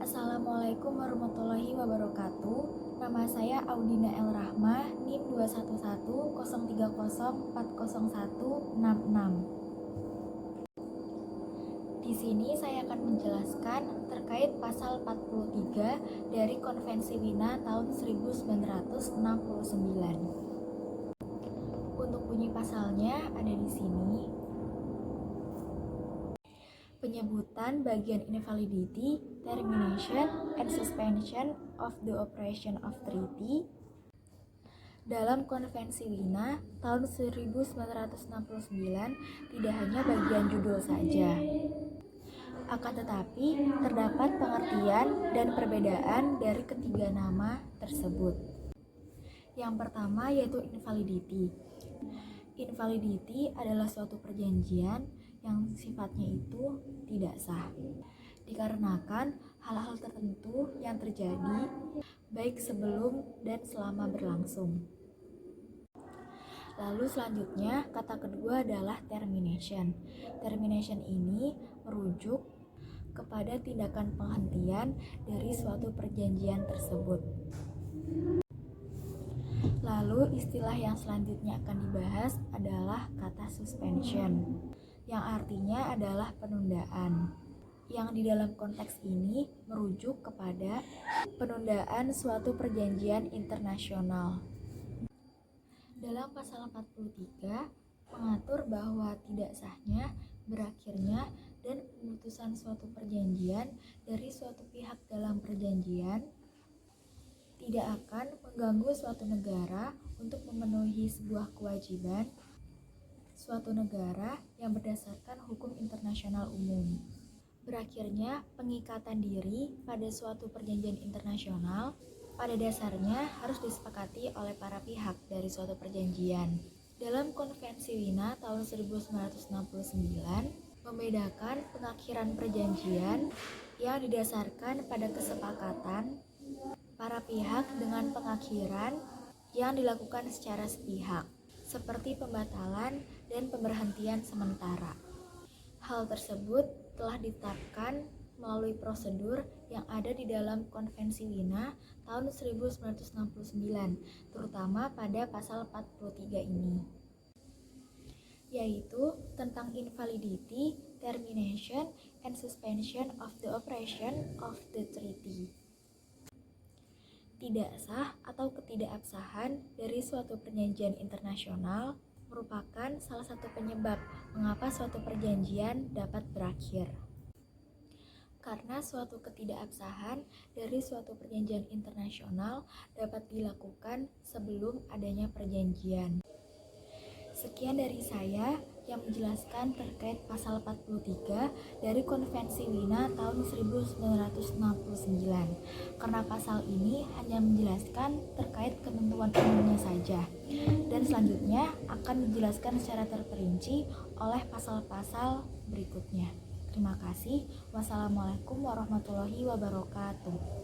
Assalamualaikum warahmatullahi wabarakatuh. Nama saya Audina El Rahmah, NIM 21103040166. Di sini saya akan menjelaskan terkait pasal 43 dari Konvensi Wina tahun 1969. Untuk bunyi pasalnya ada di sini. Penyebutan bagian invalidity, termination, and suspension of the operation of treaty dalam Konvensi Wina tahun 1969 tidak hanya bagian judul saja. Akan tetapi, terdapat pengertian dan perbedaan dari ketiga nama tersebut. Yang pertama yaitu invalidity. Invalidity adalah suatu perjanjian yang sifatnya itu tidak sah, dikarenakan hal-hal tertentu yang terjadi baik sebelum dan selama berlangsung. Lalu selanjutnya, kata kedua adalah termination. Termination ini merujuk kepada tindakan penghentian dari suatu perjanjian tersebut. Lalu istilah yang selanjutnya akan dibahas adalah kata suspension, yang artinya adalah penundaan, yang di dalam konteks ini merujuk kepada penundaan suatu perjanjian internasional. Dalam pasal 43 mengatur bahwa tidak sahnya, berakhirnya, dan pemutusan suatu perjanjian dari suatu pihak dalam perjanjian tidak akan mengganggu suatu negara untuk memenuhi sebuah kewajiban suatu negara yang berdasarkan hukum internasional umum. Berakhirnya pengikatan diri pada suatu perjanjian internasional pada dasarnya harus disepakati oleh para pihak dari suatu perjanjian. Dalam Konvensi Wina tahun 1969 membedakan pengakhiran perjanjian yang didasarkan pada kesepakatan para pihak dengan pengakhiran yang dilakukan secara sepihak, seperti pembatalan dan pemberhentian sementara. Hal tersebut telah ditetapkan melalui prosedur yang ada di dalam Konvensi Wina tahun 1969, terutama pada pasal 43 ini, yaitu tentang invalidity, termination, and suspension of the operation of the treaty. Tidak sah atau ketidakabsahan dari suatu perjanjian internasional merupakan salah satu penyebab mengapa suatu perjanjian dapat berakhir. Karena suatu ketidakabsahan dari suatu perjanjian internasional dapat dilakukan sebelum adanya perjanjian. Sekian dari saya yang menjelaskan terkait pasal 43 dari Konvensi Wina tahun 1969. Karena pasal ini hanya menjelaskan terkait ketentuan umumnya saja, dan selanjutnya akan dijelaskan secara terperinci oleh pasal-pasal berikutnya. Terima kasih. Wassalamualaikum warahmatullahi wabarakatuh.